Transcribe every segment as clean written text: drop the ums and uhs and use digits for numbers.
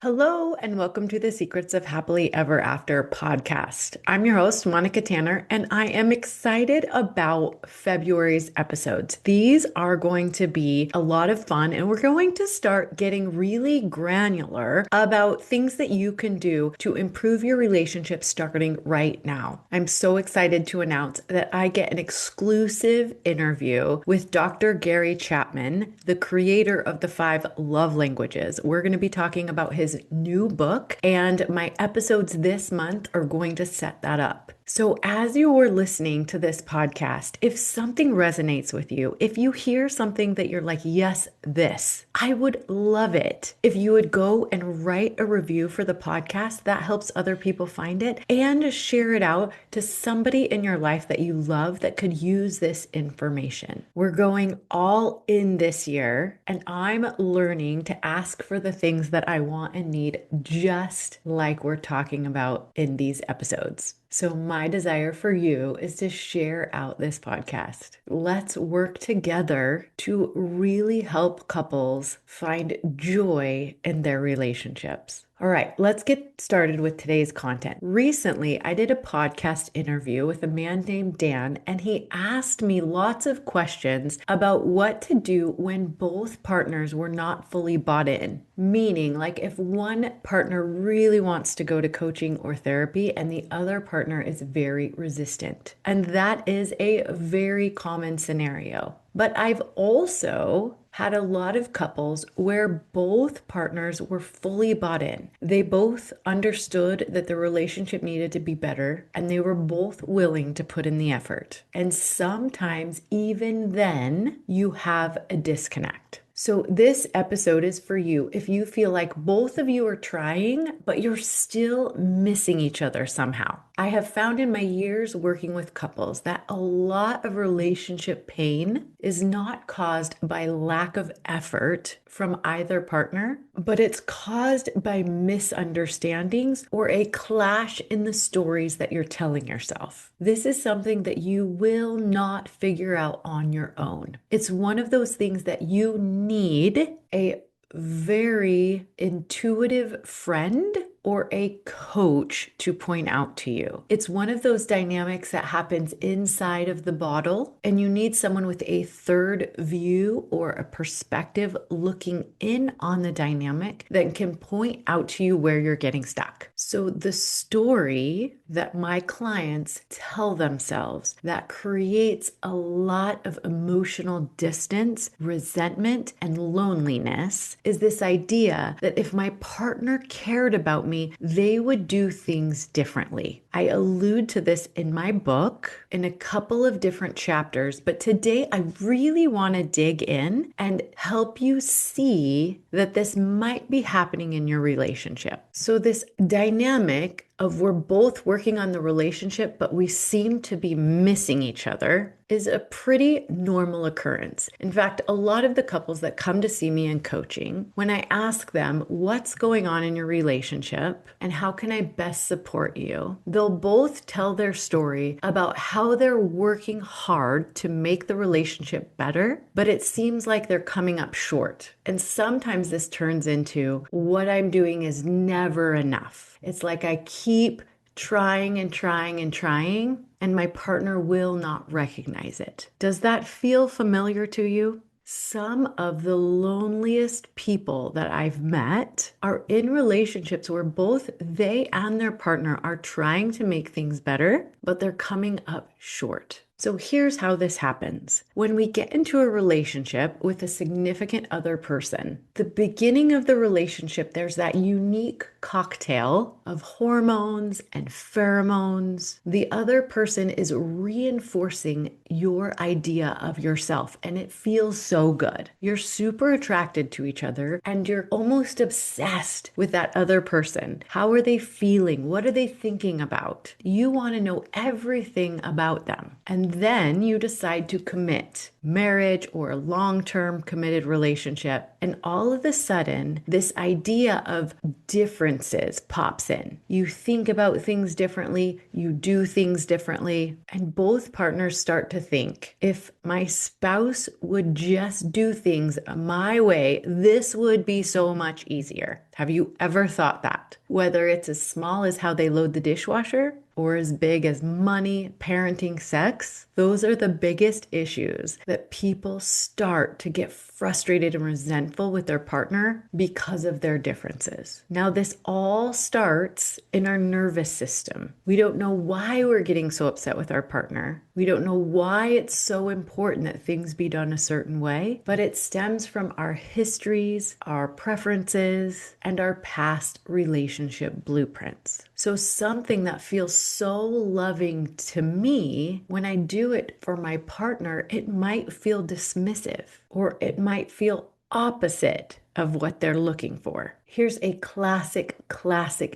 Hello, and welcome to the Secrets of Happily Ever After podcast. I'm your host, Monica Tanner, and I am excited about February's episodes. These are going to be a lot of fun, and we're going to start getting really granular about things that you can do to improve your relationship starting right now. I'm so excited to announce that I get an exclusive interview with Dr. Gary Chapman, the creator of the 5 love languages. We're going to be talking about his new book, and my episodes this month are going to set that up. So, as you're listening to this podcast, if something resonates with you, if you hear something that you're like, yes, this, I would love it if you would go and write a review for the podcast. That helps other people find it, and share it out to somebody in your life that you love that could use this information. We're going all in this year, and I'm learning to ask for the things that I want and need, just like we're talking about in these episodes. So my desire for you is to share out this podcast. Let's work together to really help couples find joy in their relationships. All right, let's get started with today's content. Recently, I did a podcast interview with a man named Dan, and he asked me lots of questions about what to do when both partners were not fully bought in. Meaning, like if one partner really wants to go to coaching or therapy and the other partner is very resistant. And that is a very common scenario. But I've also had a lot of couples where both partners were fully bought in. They both understood that the relationship needed to be better, and they were both willing to put in the effort. And sometimes, even then, you have a disconnect. So this episode is for you if you feel like both of you are trying, but you're still missing each other somehow. I have found in my years working with couples that a lot of relationship pain is not caused by lack of effort from either partner, but it's caused by misunderstandings or a clash in the stories that you're telling yourself. This is something that you will not figure out on your own. It's one of those things that you need a very intuitive friend or a coach to point out to you. It's one of those dynamics that happens inside of the bottle, and you need someone with a third view or a perspective looking in on the dynamic that can point out to you where you're getting stuck. So the story that my clients tell themselves that creates a lot of emotional distance, resentment, and loneliness is this idea that if my partner cared about me, they would do things differently. I allude to this in my book in a couple of different chapters, but today I really want to dig in and help you see that this might be happening in your relationship. So this dynamic of we're both working on the relationship, but we seem to be missing each other is a pretty normal occurrence. In fact, a lot of the couples that come to see me in coaching, when I ask them what's going on in your relationship and how can I best support you, they'll both tell their story about how they're working hard to make the relationship better, but it seems like they're coming up short. And sometimes this turns into what I'm doing is never enough. It's like I keep trying and trying and trying, and my partner will not recognize it. Does that feel familiar to you? Some of the loneliest people that I've met are in relationships where both they and their partner are trying to make things better, but they're coming up short. So here's how this happens. When we get into a relationship with a significant other person, the beginning of the relationship, there's that unique cocktail of hormones and pheromones. The other person is reinforcing your idea of yourself, and it feels so good. You're super attracted to each other, and you're almost obsessed with that other person. How are they feeling? What are they thinking about? You want to know everything about them. And And then you decide to commit, marriage or a long-term committed relationship. And all of a sudden, this idea of differences pops in. You think about things differently, you do things differently, and both partners start to think, if my spouse would just do things my way, this would be so much easier. Have you ever thought that? Whether it's as small as how they load the dishwasher or as big as money, parenting, sex, those are the biggest issues that people start to get frustrated and resentful with their partner because of their differences. Now, this all starts in our nervous system. We don't know why we're getting so upset with our partner. We don't know why it's so important that things be done a certain way, but it stems from our histories, our preferences, and our past relationship blueprints. So something that feels so loving to me, when I do it for my partner, it might feel dismissive or it might feel opposite of what they're looking for. Here's a classic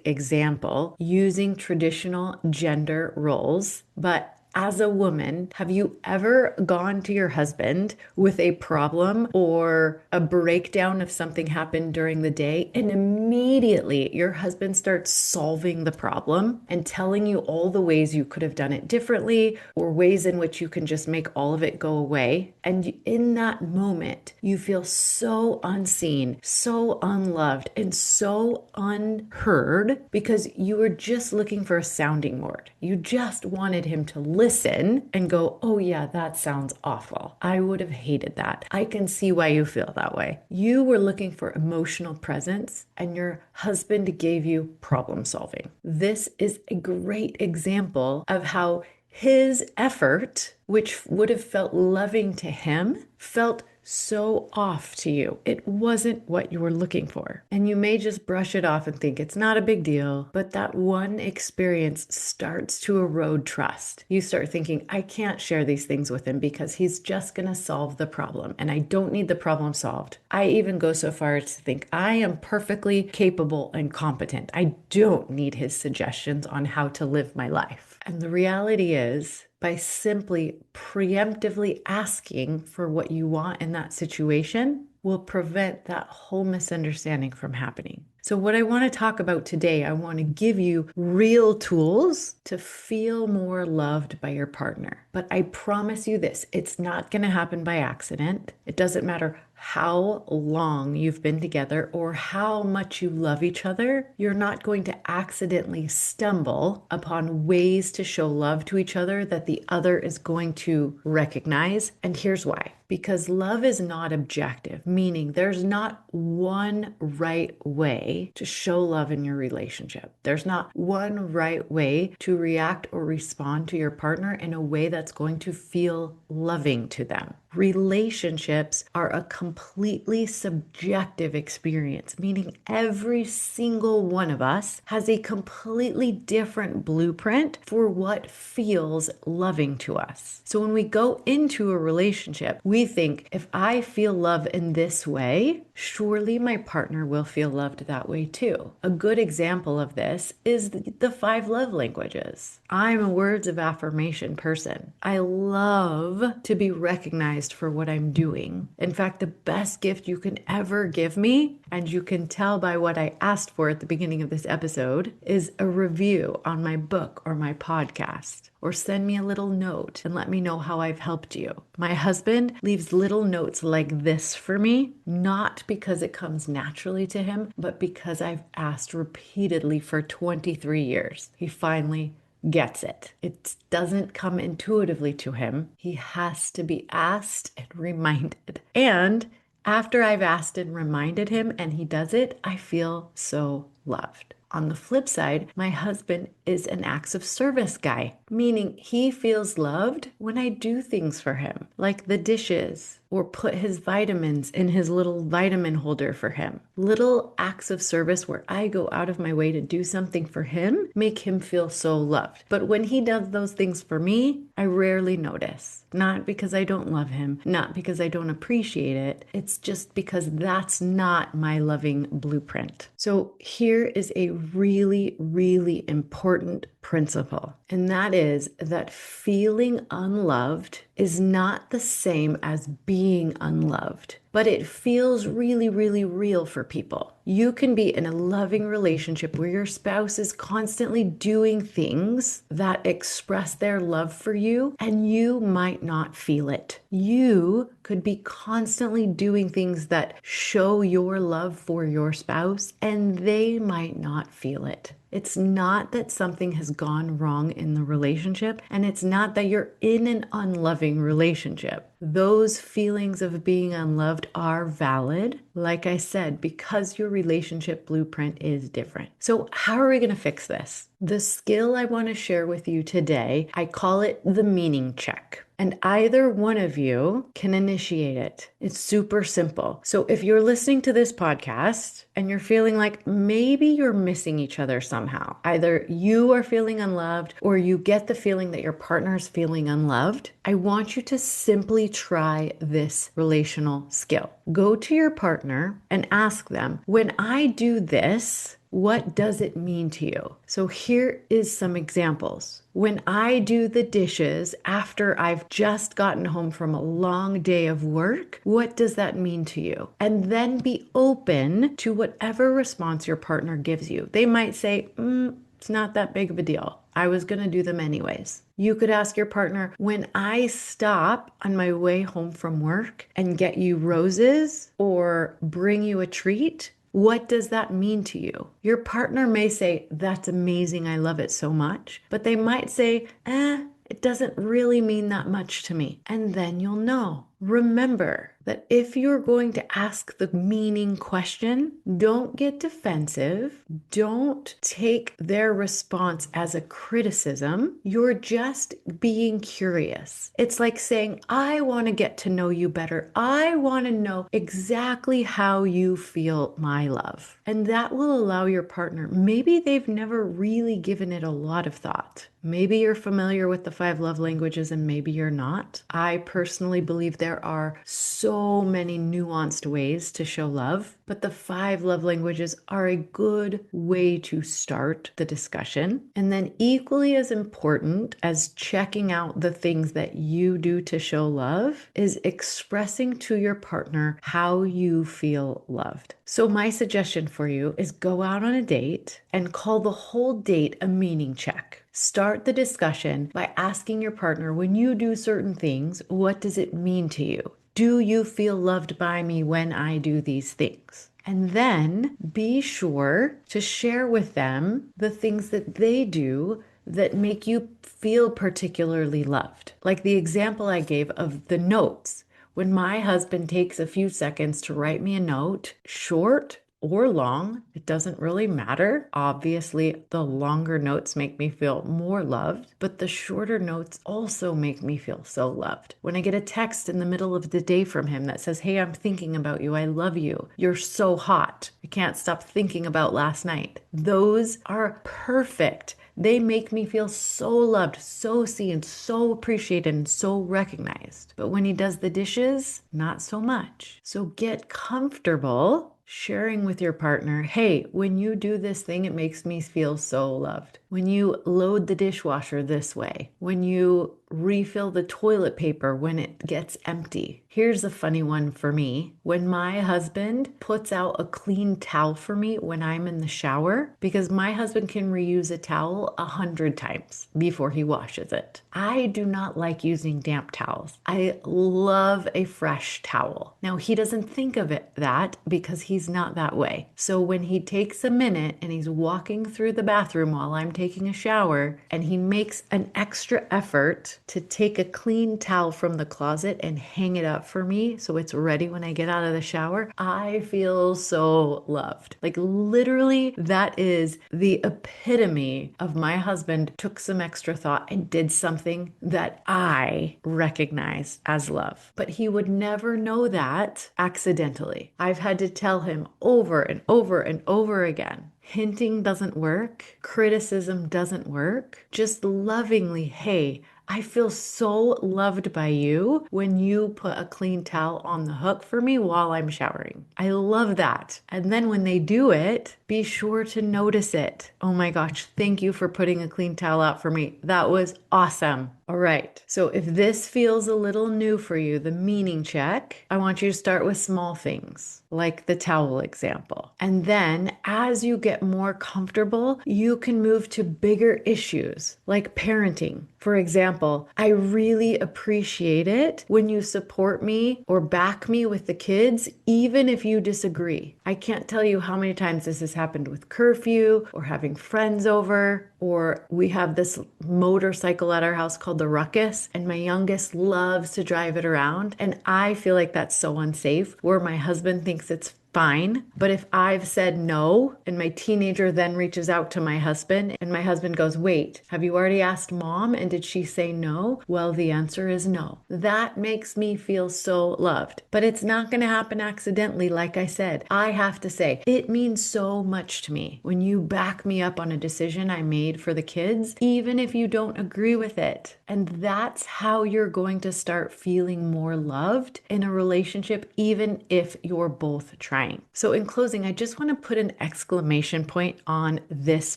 example using traditional gender roles, but as a woman, have you ever gone to your husband with a problem or a breakdown of something happened during the day, and immediately your husband starts solving the problem and telling you all the ways you could have done it differently or ways in which you can just make all of it go away? And in that moment, you feel so unseen, so unloved, and so unheard because you were just looking for a sounding board. You just wanted him to listen and go, oh yeah, that sounds awful. I would have hated that. I can see why you feel that way. You were looking for emotional presence and your husband gave you problem solving. This is a great example of how his effort, which would have felt loving to him, felt so off to you. It wasn't what you were looking for. And you may just brush it off and think it's not a big deal, but that one experience starts to erode trust. You start thinking, I can't share these things with him because he's just going to solve the problem and I don't need the problem solved. I even go so far as to think I am perfectly capable and competent. I don't need his suggestions on how to live my life. And the reality is, by simply preemptively asking for what you want in that situation will prevent that whole misunderstanding from happening. So what I want to talk about today, I want to give you real tools to feel more loved by your partner. But I promise you this, it's not going to happen by accident. It doesn't matter how long you've been together or how much you love each other. You're not going to accidentally stumble upon ways to show love to each other that the other is going to recognize. And here's why. Because love is not objective, meaning there's not one right way to show love in your relationship. There's not one right way to react or respond to your partner in a way that's going to feel loving to them. Relationships are a completely subjective experience, meaning every single one of us has a completely different blueprint for what feels loving to us. So when we go into a relationship, we think, if I feel love in this way, surely my partner will feel loved that way too. A good example of this is the 5 love languages. I'm a words of affirmation person. I love to be recognized for what I'm doing. In fact, the best gift you can ever give me, and you can tell by what I asked for at the beginning of this episode, is a review on my book or my podcast. Or send me a little note and let me know how I've helped you. My husband leaves little notes like this for me, not because it comes naturally to him, but because I've asked repeatedly for 23 years. He finally gets it. It doesn't come intuitively to him. He has to be asked and reminded. And after I've asked and reminded him and he does it, I feel so loved. On the flip side, my husband is an acts of service guy, meaning he feels loved when I do things for him, like the dishes or put his vitamins in his little vitamin holder for him. Little acts of service where I go out of my way to do something for him make him feel so loved. But when he does those things for me, I rarely notice. Not because I don't love him, not because I don't appreciate it. It's just because that's not my loving blueprint. So here is a really, really important principle, and that is that feeling unloved is not the same as being unloved, but it feels really, really real for people. You can be in a loving relationship where your spouse is constantly doing things that express their love for you, and you might not feel it. You could be constantly doing things that show your love for your spouse, and they might not feel it. It's not that something has gone wrong in the relationship, and it's not that you're in an unloving relationship. Those feelings of being unloved are valid, like I said, because your relationship blueprint is different. So how are we going to fix this? The skill I want to share with you today, I call it the meaning check. And either one of you can initiate it. It's super simple. So if you're listening to this podcast and you're feeling like maybe you're missing each other somehow, either you are feeling unloved or you get the feeling that your partner is feeling unloved, I want you to simply try this relational skill. Go to your partner and ask them, when I do this, what does it mean to you? So here is some examples. When I do the dishes after I've just gotten home from a long day of work, what does that mean to you? And then be open to whatever response your partner gives you. They might say, it's not that big of a deal. I was going to do them anyways. You could ask your partner, when I stop on my way home from work and get you roses or bring you a treat, what does that mean to you? Your partner may say, that's amazing, I love it so much. But they might say, it doesn't really mean that much to me. And then you'll know. Remember that if you're going to ask the meaning question, don't get defensive. Don't take their response as a criticism. You're just being curious. It's like saying, I want to get to know you better. I want to know exactly how you feel my love. And that will allow your partner, maybe they've never really given it a lot of thought. Maybe you're familiar with the 5 love languages and maybe you're not. I personally believe there are so many nuanced ways to show love, but the 5 love languages are a good way to start the discussion. And then equally as important as checking out the things that you do to show love is expressing to your partner how you feel loved. So my suggestion for you is go out on a date and call the whole date a meaning check. Start the discussion by asking your partner, when you do certain things, what does it mean to you? Do you feel loved by me when I do these things? And then be sure to share with them the things that they do that make you feel particularly loved. Like the example I gave of the notes. When my husband takes a few seconds to write me a note, short or long, it doesn't really matter. Obviously, the longer notes make me feel more loved, but the shorter notes also make me feel so loved. When I get a text in the middle of the day from him that says, hey, I'm thinking about you. I love you. You're so hot. I can't stop thinking about last night. Those are perfect. They make me feel so loved, so seen, so appreciated, and so recognized. But when he does the dishes, not so much. So get comfortable sharing with your partner, hey, when you do this thing, it makes me feel so loved. When you load the dishwasher this way, when you refill the toilet paper when it gets empty. Here's a funny one for me. When my husband puts out a clean towel for me when I'm in the shower, because my husband can reuse a towel 100 times before he washes it. I do not like using damp towels. I love a fresh towel. Now, he doesn't think of it that because he's he's not that way. So when he takes a minute and he's walking through the bathroom while I'm taking a shower and he makes an extra effort to take a clean towel from the closet and hang it up for me so it's ready when I get out of the shower, I feel so loved. Like literally, that is the epitome of my husband took some extra thought and did something that I recognize as love. But he would never know that accidentally. I've had to tell him over and over and over again. Hinting doesn't work. Criticism doesn't work. Just lovingly, hey, I feel so loved by you when you put a clean towel on the hook for me while I'm showering. I love that. And then when they do it, be sure to notice it. Oh my gosh, thank you for putting a clean towel out for me. That was awesome. All right. So if this feels a little new for you, the meaning check, I want you to start with small things like the towel example. And then as you get more comfortable, you can move to bigger issues like parenting. For example, I really appreciate it when you support me or back me with the kids, even if you disagree. I can't tell you how many times this has happened with curfew or having friends over, or we have this motorcycle at our house called the Ruckus, and my youngest loves to drive it around. And I feel like that's so unsafe, where my husband thinks it's fine. But if I've said no and my teenager then reaches out to my husband and my husband goes, wait, have you already asked mom? And did she say no? Well, the answer is no. That makes me feel so loved. But it's not going to happen accidentally. Like I said, I have to say, it means so much to me when you back me up on a decision I made for the kids, even if you don't agree with it. And that's how you're going to start feeling more loved in a relationship, even if you're both trying. So in closing, I just want to put an exclamation point on this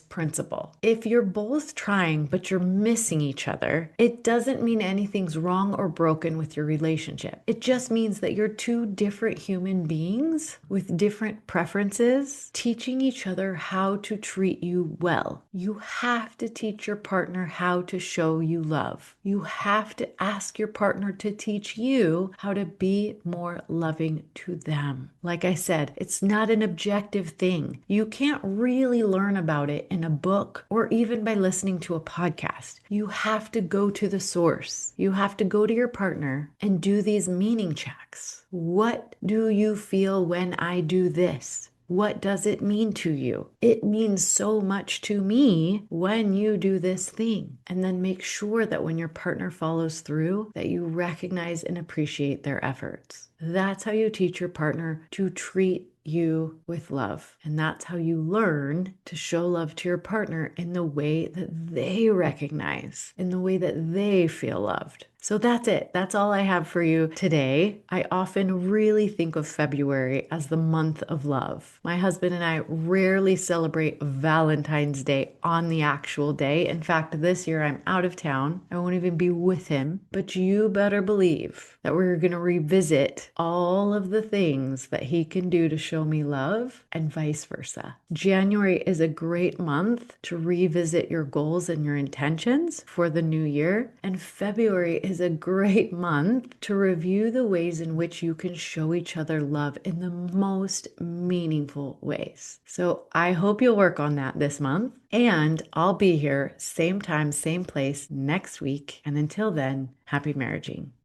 principle. If you're both trying, but you're missing each other, it doesn't mean anything's wrong or broken with your relationship. It just means that you're two different human beings with different preferences, teaching each other how to treat you well. You have to teach your partner how to show you love. You have to ask your partner to teach you how to be more loving to them. Like I said, it's not an objective thing. You can't really learn about it in a book or even by listening to a podcast. You have to go to the source. You have to go to your partner and do these meaning checks. What do you feel when I do this? What does it mean to you? It means so much to me when you do this thing. And then make sure that when your partner follows through, that you recognize and appreciate their efforts. That's how you teach your partner to treat you with love. And that's how you learn to show love to your partner in the way that they recognize, in the way that they feel loved. So that's it. That's all I have for you today. I often really think of February as the month of love. My husband and I rarely celebrate Valentine's Day on the actual day. In fact, this year I'm out of town. I won't even be with him. But you better believe that we're going to revisit all of the things that he can do to show me love and vice versa. January is a great month to revisit your goals and your intentions for the new year. And February is a great month to review the ways in which you can show each other love in the most meaningful ways. So I hope you'll work on that this month, and I'll be here same time, same place next week. And until then, happy marriaging.